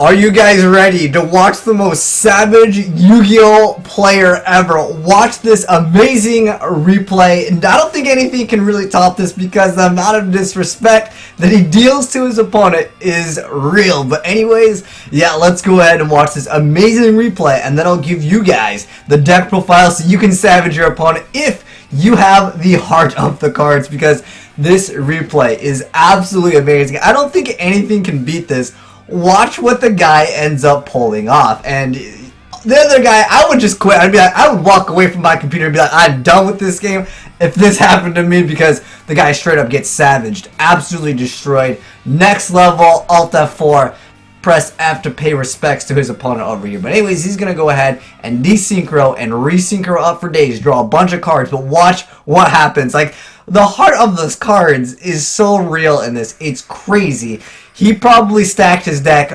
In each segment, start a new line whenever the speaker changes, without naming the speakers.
Are you guys ready to watch the most savage Yu-Gi-Oh player ever? Watch this amazing replay. And I don't think anything can really top this because the amount of disrespect that he deals to his opponent is real. But anyways, yeah, let's go ahead and watch this amazing replay, and then I'll give you guys the deck profile so you can savage your opponent if you have the heart of the cards, because this replay is absolutely amazing. I don't think anything can beat this. Watch what the guy ends up pulling off. And the other guy, I would just quit. I'd be like, I would walk away from my computer and be like, I'm done with this game if this happened to me, because the guy straight up gets savaged, absolutely destroyed. Next level, Alt F4, press F to pay respects to his opponent over here. But anyways, he's going to go ahead and desynchro and resynchro up for days, draw a bunch of cards, but watch what happens. Like, the heart of those cards is so real in this. It's crazy. He probably stacked his deck.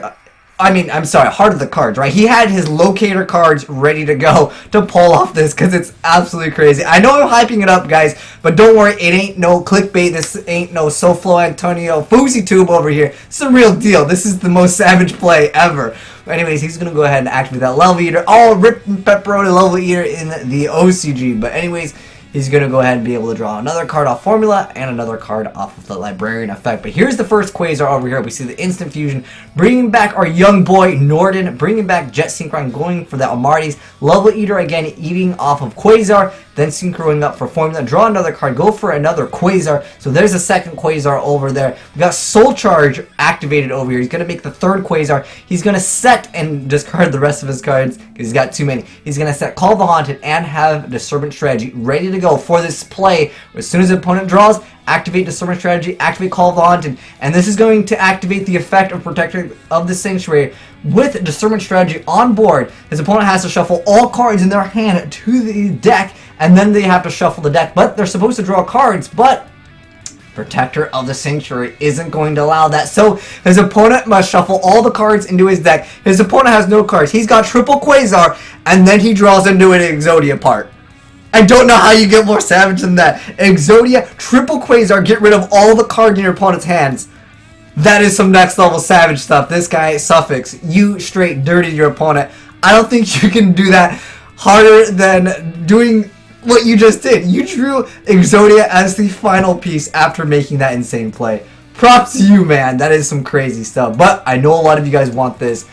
Heart of the cards, right? He had his locator cards ready to go to pull off this, because it's absolutely crazy. I know I'm hyping it up, guys, but don't worry, it ain't no clickbait. This ain't no SoFlo Antonio Fousey tube over here. It's a real deal. This is the most savage play ever. But anyways, he's going to go ahead and activate that level eater. Oh, rip and pepperoni level eater in the OCG. But anyways, he's going to go ahead and be able to draw another card off Formula and another card off of the Librarian effect. But here's the first Quasar over here. We see the Instant Fusion, bringing back our young boy Norden, bringing back Jet Synchron, going for the Amarties. Level Eater again, eating off of Quasar, then synchroing up for Formula. Draw another card, go for another Quasar. So there's a second Quasar over there. We got Soul Charge activated over here. He's going to make the third Quasar. He's going to set and discard the rest of his cards because he's got too many. He's going to set Call the Haunted and have Disturbance Strategy ready to go for this play. As soon as the opponent draws, activate Disturbance Strategy, activate Call of the Haunted, and this is going to activate the effect of Protector of the Sanctuary. With Disturbance Strategy on board, his opponent has to shuffle all cards in their hand to the deck, and then they have to shuffle the deck. But they're supposed to draw cards, but Protector of the Sanctuary isn't going to allow that. So his opponent must shuffle all the cards into his deck. His opponent has no cards. He's got triple Quasar, and then he draws into an Exodia part. I don't know how you get more savage than that. Exodia, triple Quasar, get rid of all the cards in your opponent's hands. That is some next level savage stuff. This guy, Suffix, you straight dirtied your opponent. I don't think you can do that harder than doing what you just did. You drew Exodia as the final piece after making that insane play. Props to you, man. That is some crazy stuff. But I know a lot of you guys want this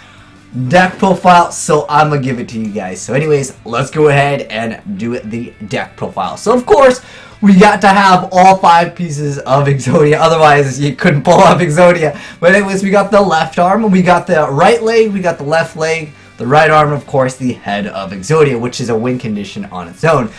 deck profile, so I'm gonna give it to you guys. So anyways, let's go ahead and do the deck profile. So of course, we got to have all 5 pieces of Exodia, otherwise you couldn't pull off Exodia. But anyways, we got the left arm, we got the right leg, we got the left leg, the right arm, of course, the head of Exodia, which is a win condition on its own.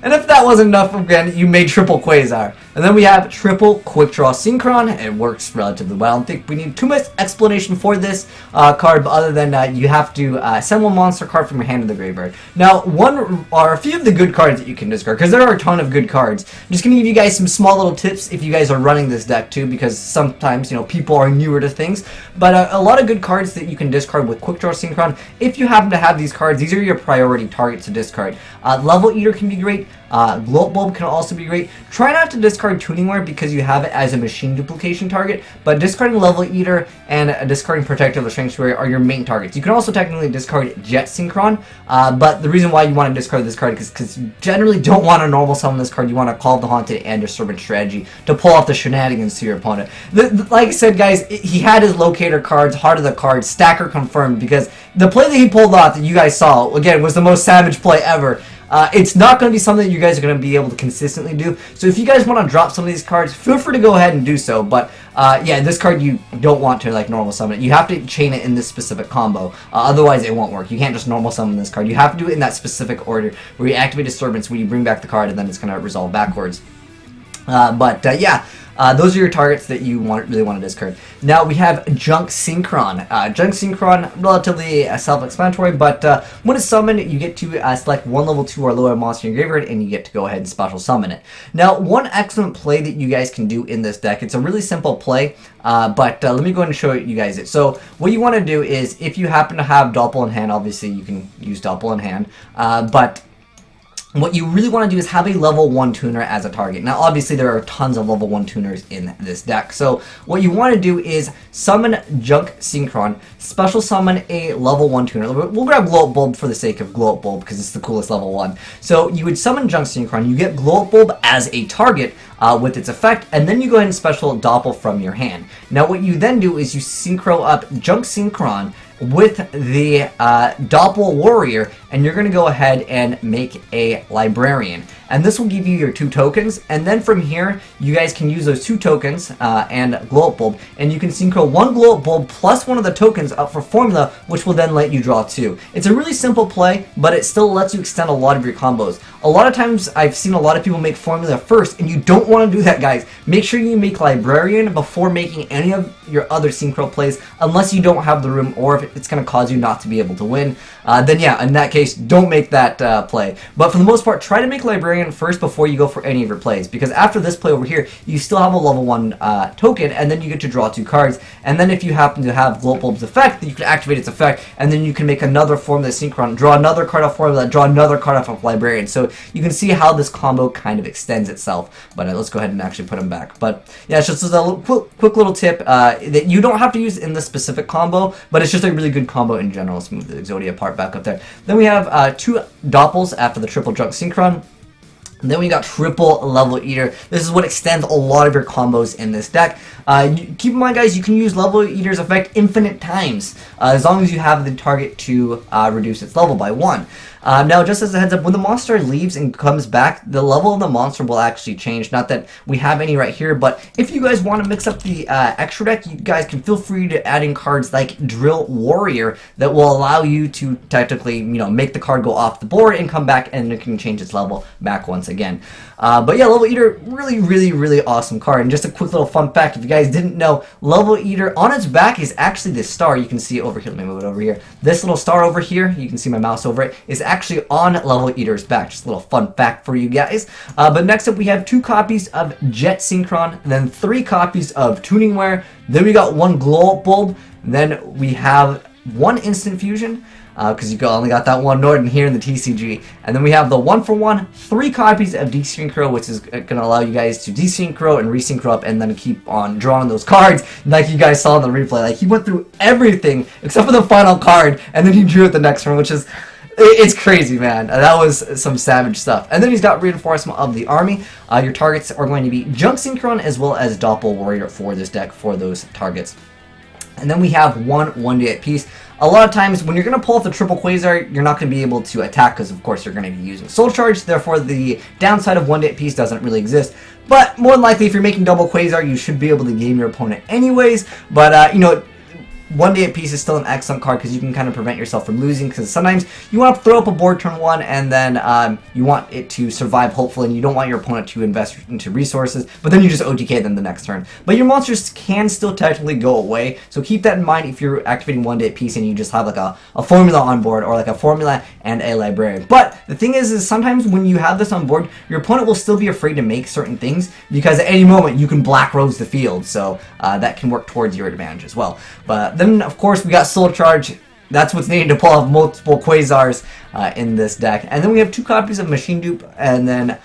And if that wasn't enough, again, you made triple Quasar. And then we have triple Quick Draw Synchron. It works relatively well. I don't think we need too much explanation for this card, but other than you have to send one monster card from your hand to the graveyard. Now, one or a few of the good cards that you can discard, because there are a ton of good cards. I'm just going to give you guys some small little tips if you guys are running this deck too, because sometimes, you know, people are newer to things. But a lot of good cards that you can discard with Quick Draw Synchron. If you happen to have these cards, these are your priority targets to discard. Level Eater can be great. Gloat Bulb can also be great. Try not to discard Tuning Ware because you have it as a machine duplication target, but discarding Level Eater and discarding Protector of the Sanctuary are your main targets. You can also technically discard Jet Synchron, but the reason why you want to discard this card is because you generally don't want to normal summon this card. You want to Call the Haunted and Disturbance Strategy to pull off the shenanigans to your opponent. Like I said, guys, he had his locator cards, heart of the cards, stacker confirmed, because the play that he pulled off that you guys saw, again, was the most savage play ever. It's not going to be something that you guys are going to be able to consistently do. So if you guys want to drop some of these cards, feel free to go ahead and do so. But yeah, this card you don't want to like normal summon it. You have to chain it in this specific combo. Otherwise it won't work. You can't just normal summon this card. You have to do it in that specific order where you activate Disturbance, where you bring back the card, and then it's going to resolve backwards. Yeah. Those are your targets that you really want to discard. Now we have Junk Synchron. Junk Synchron, relatively self-explanatory, but when it's summoned, you get to select one level 2 or lower monster in your graveyard, and you get to go ahead and special summon it. Now, one excellent play that you guys can do in this deck, it's a really simple play, but let me go ahead and show you guys it. So what you want to do is, if you happen to have Doppel in hand, obviously you can use Doppel in hand, but what you really want to do is have a level 1 tuner as a target. Now, obviously, there are tons of level 1 tuners in this deck. So, what you want to do is summon Junk Synchron, special summon a level 1 tuner. We'll grab Glow Up Bulb for the sake of Glow Up Bulb because it's the coolest level 1. So, you would summon Junk Synchron, you get Glow Up Bulb as a target with its effect, and then you go ahead and special Doppel from your hand. Now, what you then do is you synchro up Junk Synchron with the Doppel Warrior, and you're going to go ahead and make a Librarian. And this will give you your 2 tokens, and then from here, you guys can use those 2 tokens and Glow Up Bulb, and you can synchro 1 Glow Up Bulb plus 1 of the tokens up for formula, which will then let you draw 2. It's a really simple play, but it still lets you extend a lot of your combos. A lot of times, I've seen a lot of people make formula first, and you don't want to do that, guys. Make sure you make Librarian before making any of your other synchro plays, unless you don't have the room, or if it's going to cause you not to be able to win. Then yeah, in that case, don't make that play. But for the most part, try to make Librarian first before you go for any of your plays, because after this play over here, you still have a level 1 token, and then you get to draw 2 cards, and then if you happen to have Glow Up Bulb's effect, you can activate its effect, and then you can make another formula synchron, draw another card off formula, draw another card off of Librarian. So you can see how this combo kind of extends itself. But let's go ahead and actually put them back. But yeah, it's just a quick little tip that you don't have to use in this specific combo, but it's just a really good combo in general. Let's move the Exodia part back up there. Then we have 2 Doppels after the triple Junk Synchron. And then we got triple Level Eater. This is what extends a lot of your combos in this deck. Keep in mind, guys, you can use Level Eater's effect infinite times, as long as you have the target to reduce its level by 1. Now, just as a heads up, when the monster leaves and comes back, the level of the monster will actually change. Not that we have any right here, but if you guys want to mix up the extra deck, you guys can feel free to add in cards like Drill Warrior that will allow you to technically, make the card go off the board and come back, and it can change its level back once again. But yeah, Level Eater, really awesome card. And just a quick little fun fact, if you guys didn't know, Level Eater on its back is actually this star. You can see it over here. Let me move it over here. This little star over here, you can see my mouse over it, is actually on Level Eater's back. Just a little fun fact for you guys. But next up, we have 2 copies of Jet Synchron, then 3 copies of Tuningware. Then we got 1 Glow Up Bulb. Then we have 1 Instant Fusion, because you only got that 1 Norton here in the TCG. And then we have the 1-for-1, 3 copies of Desynchro, which is going to allow you guys to desynchro and resynchro up and then keep on drawing those cards like you guys saw in the replay. Like, he went through everything except for the final card, and then he drew it the next one, which is... It's crazy, man. That was some savage stuff. And then he's got Reinforcement of the Army. Your targets are going to be Junk Synchron as well as Doppel Warrior for this deck for those targets. And then we have 1 1-day piece. A lot of times, when you're going to pull off the triple Quasar, you're not going to be able to attack because, of course, you're going to be using Soul Charge. Therefore, the downside of 1-day piece doesn't really exist. But more than likely, if you're making double Quasar, you should be able to game your opponent anyways. But, 1-day piece is still an excellent card because you can kind of prevent yourself from losing, because sometimes you want to throw up a board turn 1 and then you want it to survive, hopefully, and you don't want your opponent to invest into resources, but then you just OTK them the next turn. But your monsters can still technically go away, so keep that in mind if you're activating 1-day piece and you just have like a formula on board, or like a formula and a librarian. But the thing is sometimes when you have this on board, your opponent will still be afraid to make certain things because at any moment you can Black Rose the field, so that can work towards your advantage as well. But then, of course, we got Soul Charge. That's what's needed to pull off multiple Quasars in this deck. And then we have 2 copies of Machine Dupe, and then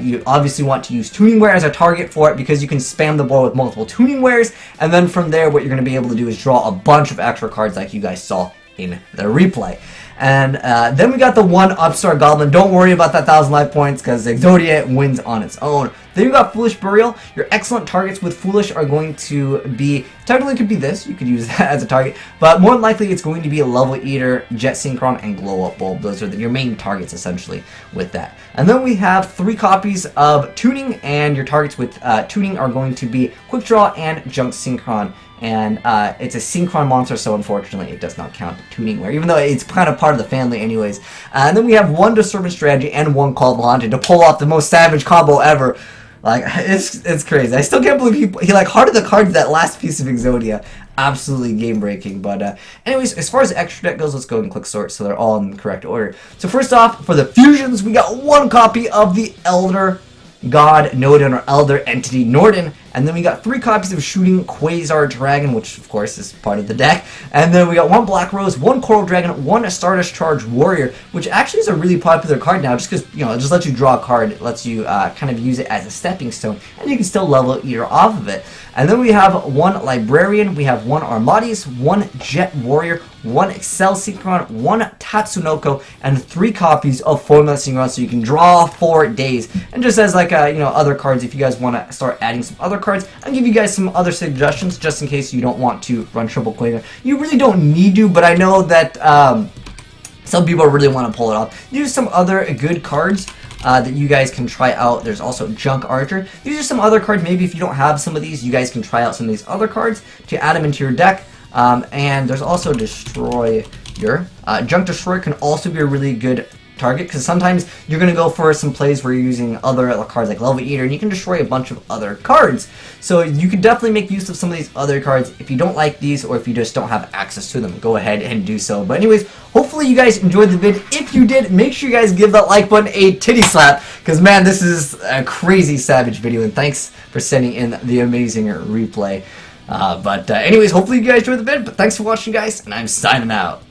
you obviously want to use Tuningware as a target for it because you can spam the board with multiple Tuningwares, and then from there what you're going to be able to do is draw a bunch of extra cards like you guys saw in the replay. And then we got the 1 Upstart Goblin. Don't worry about that 1,000 life points because Exodia wins on its own. Then you got Foolish Burial. Your excellent targets with Foolish are going to be, technically could be this, you could use that as a target, but more than likely it's going to be a Level Eater, Jet Synchron, and Glow Up Bulb. Those are your main targets essentially with that. And then we have 3 copies of Tuning, and your targets with Tuning are going to be Quick Draw and Junk Synchron. And it's a Synchron monster, so unfortunately it does not count Tuningware, even though it's kind of part of the family anyways. And then we have 1 Disturbance Strategy and 1 Call of Haunted to pull off the most savage combo ever. Like, it's crazy. I still can't believe he like hearted the cards that last piece of Exodia. Absolutely game-breaking. But anyways, as far as the extra deck goes, let's go ahead and click sort so they're all in the correct order. So first off, for the fusions, we got 1 copy of the Elder God, Nodin, or Elder Entity Norden. And then we got 3 copies of Shooting Quasar Dragon, which of course is part of the deck. And then we got 1 Black Rose, 1 Coral Dragon, 1 Stardust Charge Warrior, which actually is a really popular card now, just because, you know, it just lets you draw a card. It lets you kind of use it as a stepping stone, and you can still level Eater off of it. And then we have 1 Librarian, we have 1 Armades, 1 Jet Warrior, 1 Excel Synchron, 1 Tatsunoko, and 3 copies of Formula Synchron, so you can draw for days. And just as like you know, other cards, if you guys want to start adding some other cards, I'll give you guys some other suggestions just in case you don't want to run triple Quasar. You really don't need to, but I know that some people really want to pull it off. There's some other good cards that you guys can try out. There's also Junk Archer. These are some other cards. Maybe if you don't have some of these, you guys can try out some of these other cards to add them into your deck. And there's also Destroyer. Junk Destroyer can also be a really good target, because sometimes you're going to go for some plays where you're using other cards like Level Eater, and you can destroy a bunch of other cards. So you can definitely make use of some of these other cards. If you don't like these, or if you just don't have access to them, go ahead and do so. But anyways, hopefully you guys enjoyed the vid. If you did, make sure you guys give that like button a titty slap, because man, this is a crazy savage video, and thanks for sending in the amazing replay. Anyways, hopefully you guys enjoyed the vid, but thanks for watching, guys, and I'm signing out.